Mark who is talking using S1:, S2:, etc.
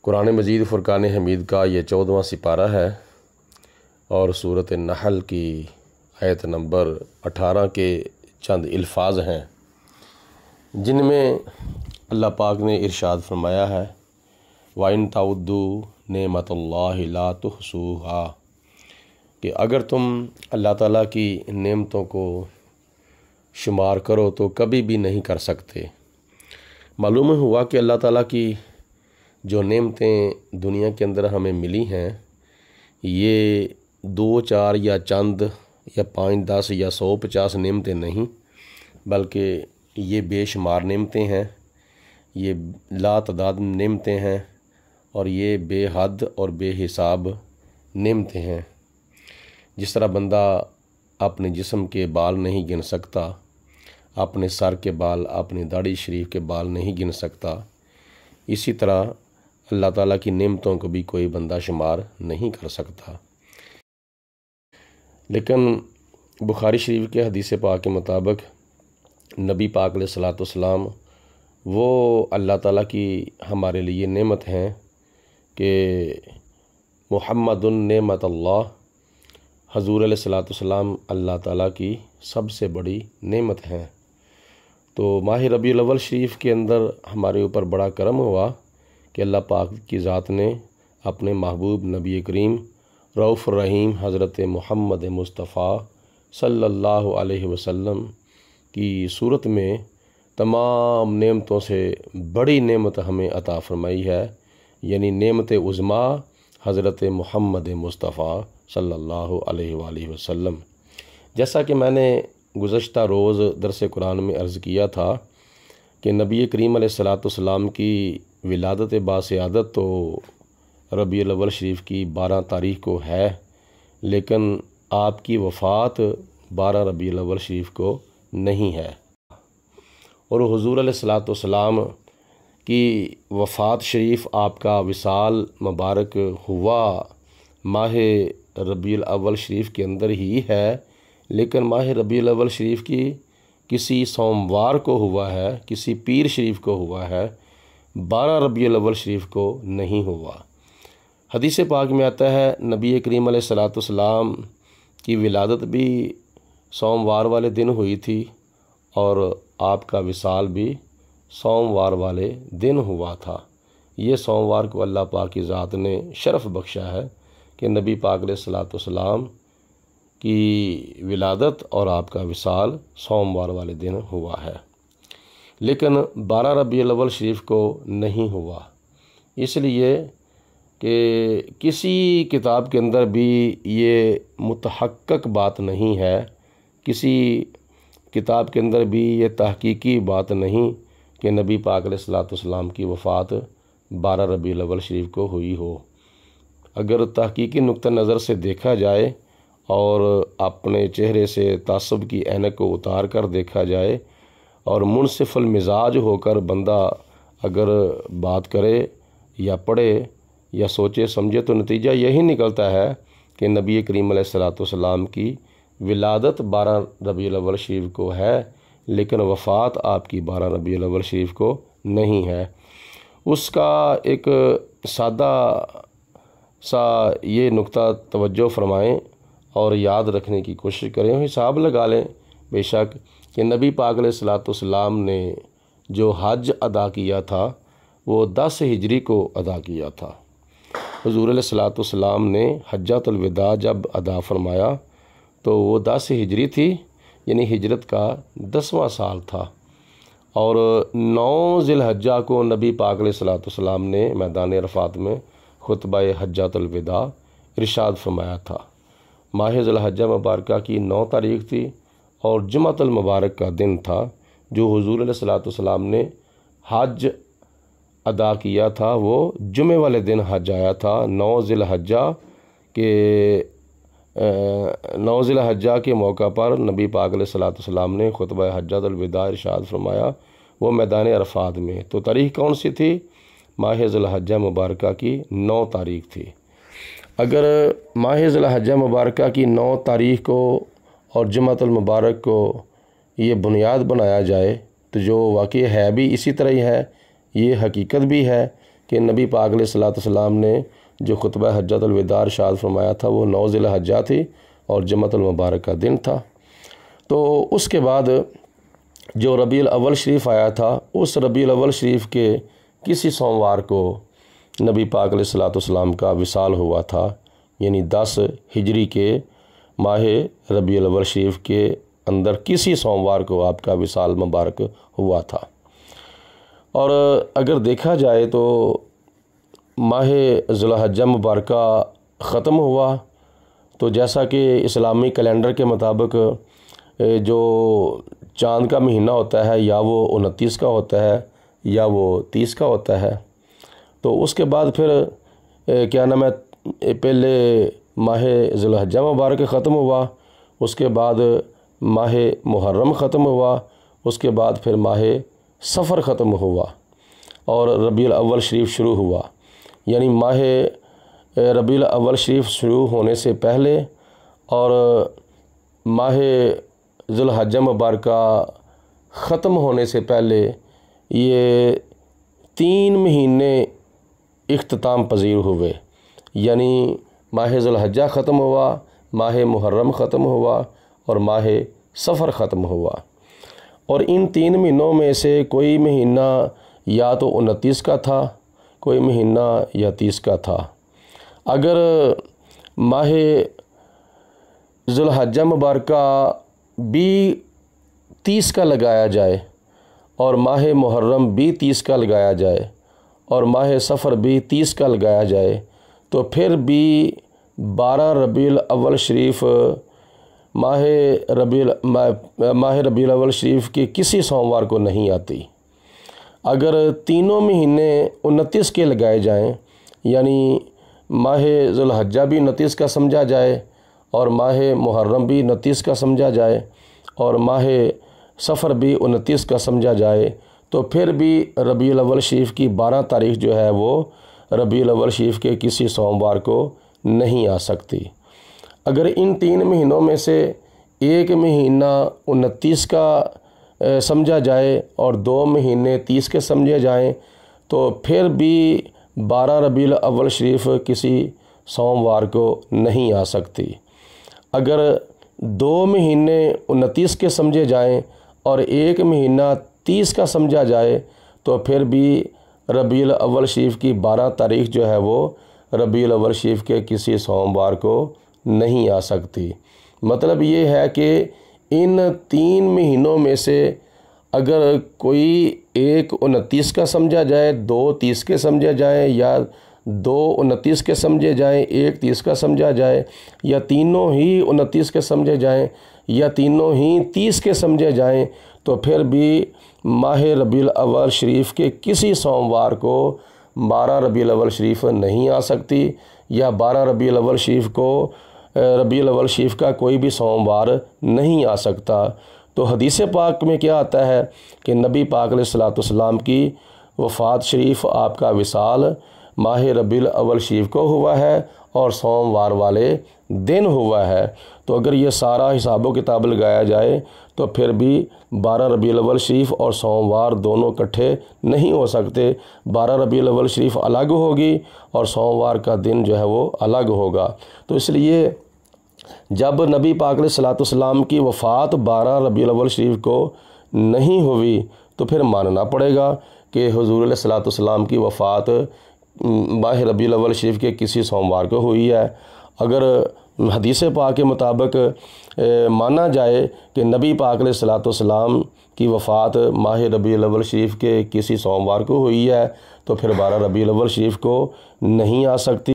S1: قرآن مجید فرقان حمید کا یہ 14واں سپارہ ہے اور سورۃ النحل کی آیت نمبر 18 کے چند الفاظ ہیں جن میں اللہ پاک نے ارشاد فرمایا ہے وَإِن تَعُدُّوا نِعْمَتَ اللَّهِ لَا تُحْصُوهَا کہ اگر تم اللہ تعالیٰ کی نعمتوں کو شمار کرو تو کبھی بھی نہیں کر سکتے۔ معلوم ہوا کہ اللہ تعالیٰ کی جو نعمتیں دنیا کے اندر ہمیں ملی ہیں یہ 2 4 یا چند یا 5 10 یا 150 نعمتیں نہیں، بلکہ یہ بے شمار نعمتیں ہیں، یہ لا تعداد نعمتیں ہیں اور یہ بے حد اور بے حساب نعمتیں ہیں۔ جس طرح بندہ اپنے جسم کے بال نہیں گن سکتا، اپنے سر کے بال، اپنی داڑھی شریف کے بال نہیں گن سکتا، اسی طرح اللہ تعالیٰ کی نعمتوں کو بھی کوئی بندہ شمار نہیں کر سکتا۔ لیکن بخاری شریف کے حدیث پاک کے مطابق نبی پاک علیہ الصلوۃ والسلام وہ اللہ تعالیٰ کی ہمارے لیے نعمت ہیں کہ محمد نعمت اللہ، حضور علیہ الصلوۃ والسلام اللہ تعالیٰ کی سب سے بڑی نعمت ہیں۔ تو ماہ ربیع الاول شریف کے اندر ہمارے اوپر بڑا کرم ہوا کہ اللہ پاک کی ذات نے اپنے محبوب نبی کریم رؤوف الرحیم حضرت محمد مصطفیٰ صلی اللہ علیہ وسلم کی صورت میں تمام نعمتوں سے بڑی نعمت ہمیں عطا فرمائی ہے، یعنی نعمت عظمیٰ حضرت محمد مصطفیٰ صلی اللہ علیہ وآلہ وسلم۔ جیسا کہ میں نے گزشتہ روز درس قرآن میں عرض کیا تھا کہ نبی کریم علیہ الصلوۃ والسلام کی ولادت باسعادت تو ربیع الاول شریف کی 12 تاریخ کو ہے، لیکن آپ کی وفات 12 ربیع الاول شریف کو نہیں ہے، اور حضور علیہ الصلوۃ والسلام کی وفات شریف آپ کا وصال مبارک ہوا ماہ ربیع الاول شریف کے اندر ہی ہے، لیکن ماہ ربیع الاول شریف کی کسی سوموار کو ہوا ہے، کسی پیر شریف کو ہوا ہے، 12 ربیع الاول شریف کو نہیں ہوا۔ حدیث پاک میں آتا ہے نبی کریم علیہ الصلوۃ والسلام کی ولادت بھی سوموار والے دن ہوئی تھی اور آپ کا وصال بھی سوموار والے دن ہوا تھا۔ یہ سوموار کو اللہ پاک کی ذات نے شرف بخشا ہے کہ نبی پاک علیہ الصلوۃ والسلام کی ولادت اور آپ کا وصال سوموار والے دن ہوا ہے، لیکن 12 ربیع الاول شریف کو نہیں ہوا، اس لیے کہ کسی کتاب کے اندر بھی یہ متحقق بات نہیں ہے، کسی کتاب کے اندر بھی یہ تحقیقی بات نہیں کہ نبی پاک علیہ الصلوۃ والسلام کی وفات 12 ربیع الاول شریف کو ہوئی ہو۔ اگر تحقیقی نقطہ نظر سے دیکھا جائے اور اپنے چہرے سے تعصب کی عینک کو اتار کر دیکھا جائے اور منصف المزاج ہو کر بندہ اگر بات کرے یا پڑھے یا سوچے سمجھے تو نتیجہ یہی نکلتا ہے کہ نبی کریم علیہ الصلوۃ والسلام کی ولادت 12 ربیع الاول شریف کو ہے، لیکن وفات آپ کی 12 ربیع الاول شریف کو نہیں ہے۔ اس کا ایک سادہ سا یہ نقطہ توجہ فرمائیں اور یاد رکھنے کی کوشش کریں، حساب لگا لیں بے شک کہ نبی پاک علیہ الصلوۃ والسلام نے جو حج ادا کیا تھا وہ 10 ہجری کو ادا کیا تھا۔ حضور علیہ الصلوۃ والسلام نے حجۃ الوداع جب ادا فرمایا تو وہ 10 ہجری تھی، یعنی ہجرت کا 10واں سال تھا، اور 9 ذی الحجہ کو نبی پاک علیہ الصلوۃ والسلام نے میدان عرفات میں خطبہ حجۃ الوداع ارشاد فرمایا تھا۔ ماہ ذی الحجہ مبارکہ کی 9 تاریخ تھی اور جمعۃ المبارک کا دن تھا جو حضور علیہ الصلوۃ والسلام نے حج ادا کیا تھا، وہ جمعے والے دن حج آیا تھا۔ 9 ذی الحجہ کے موقع پر نبی پاک علیہ الصلوۃ والسلام نے خطبہ حجۃ الوداع ارشاد فرمایا، وہ میدان عرفات میں۔ تو تاریخ کون سی تھی؟ ماہ ذی الحجہ مبارکہ کی 9 تاریخ تھی۔ اگر ماہ ذی الحجہ مبارکہ کی 9 تاریخ کو اور جمعۃ المبارک کو یہ بنیاد بنایا جائے تو جو واقع ہے بھی اسی طرح ہی ہے، یہ حقیقت بھی ہے کہ نبی پاک علیہ الصلوۃ والسلام نے جو خطبہ حجۃ الوداع ارشاد فرمایا تھا وہ 9 ذی الحجہ تھی اور جمعۃ المبارک کا دن تھا۔ تو اس کے بعد جو ربیع الاول شریف آیا تھا، اس ربیع الاول شریف کے کسی سوموار کو نبی پاک علیہ الصلوۃ والسلام کا وصال ہوا تھا، یعنی 10 ہجری کے ماہ ربیع الاول شریف کے اندر کسی سوموار کو آپ کا وصال مبارک ہوا تھا۔ اور اگر دیکھا جائے تو ماہ ذی الحجہ مبارکہ ختم ہوا تو جیسا کہ اسلامی کیلنڈر کے مطابق جو چاند کا مہینہ ہوتا ہے یا وہ 29 کا ہوتا ہے یا وہ 30 کا ہوتا ہے، تو اس کے بعد پھر کیا نام ہے پہلے ماہ ذی الحجہ مبارک ختم ہوا، اس کے بعد ماہ محرم ختم ہوا، اس کے بعد پھر ماہ صفر ختم ہوا اور ربیع الاول شریف شروع ہوا۔ یعنی ماہ ربیع الاول شریف شروع ہونے سے پہلے اور ماہ ذی الحجہ مبارکہ ختم ہونے سے پہلے یہ 3 مہینے اختتام پذیر ہوئے، یعنی ماہ ذی الحجہ ختم ہوا، ماہ محرم ختم ہوا اور ماہ صفر ختم ہوا۔ اور ان 3 مہینوں میں سے کوئی مہینہ یا تو 29 کا تھا، کوئی مہینہ یا 30 کا تھا۔ اگر ماہ ذی الحجہ مبارکہ بھی 30 کا لگایا جائے اور ماہ محرم بھی 30 کا لگایا جائے اور ماہ صفر بھی 30 کا لگایا جائے تو پھر بھی 12 ربیع الاول شریف ماہ ربیع الاول شریف کی کسی سوموار کو نہیں آتی۔ اگر تینوں مہینے 29 کے لگائے جائیں، یعنی ماہ ذی الحجہ بھی 29 کا سمجھا جائے اور ماہ محرم بھی 29 کا سمجھا جائے اور ماہ صفر بھی 29 کا سمجھا جائے تو پھر بھی ربیع الاول شریف کی 12 تاریخ جو ہے وہ ربیع الاول شریف کے کسی سوموار کو نہیں آ سکتی۔ اگر ان 3 مہینوں میں سے ایک مہینہ 29 کا سمجھا جائے اور 2 مہینے 30 کے سمجھے جائیں تو پھر بھی 12 ربیع الاول شریف کسی سوموار کو نہیں آ سکتی۔ اگر 2 مہینے 29 کے سمجھے جائیں اور ایک مہینہ 30 کا سمجھا جائے تو پھر بھی ربیع الاول شریف کی 12 تاریخ جو ہے وہ ربیع الاول شریف کے کسی سوموار کو نہیں آ سکتی۔ مطلب یہ ہے کہ ان 3 مہینوں میں سے اگر کوئی ایک 29 کا سمجھا جائے، 2 30 کے سمجھے جائیں یا 2 29 کے سمجھے جائیں، ایک 30 کا سمجھا جائے یا تینوں ہی 29 کے سمجھے جائیں یا تینوں ہی 30 کے سمجھے جائیں تو پھر بھی ماہ ربیع الاول شریف کے کسی سوموار کو 12 ربیع الاول شریف نہیں آ سکتی یا 12 ربیع الاول شریف کو ربیع الاول شریف کا کوئی بھی سوموار نہیں آ سکتا۔ تو حدیث پاک میں کیا آتا ہے کہ نبی پاک علیہ الصلوۃ والسلام کی وفات شریف، آپ کا وصال ماہ ربیع الاول شریف کو ہوا ہے اور سوموار والے دن ہوا ہے۔ تو اگر یہ سارا حساب و کتاب لگایا جائے تو پھر بھی 12 ربیع الاول شریف اور سوموار دونوں اکٹھے نہیں ہو سکتے۔ 12 ربیع الاول شریف الگ ہوگی اور سوموار کا دن جو ہے وہ الگ ہوگا۔ تو اس لیے جب نبی پاک علیہ الصلوۃ والسلام کی وفات 12 ربیع الاول شریف کو نہیں ہوئی تو پھر ماننا پڑے گا کہ حضور علیہ الصلوۃ والسلام کی وفات ماہ ربیع الاول شریف کے کسی سوموار کو ہوئی ہے۔ اگر حدیث پاک کے مطابق مانا جائے کہ نبی پاک علیہ الصلوۃ والسلام کی وفات ماہ ربیع الاول شریف کے کسی سوموار کو ہوئی ہے تو پھر 12 ربیع الاول شریف کو نہیں آ سکتی۔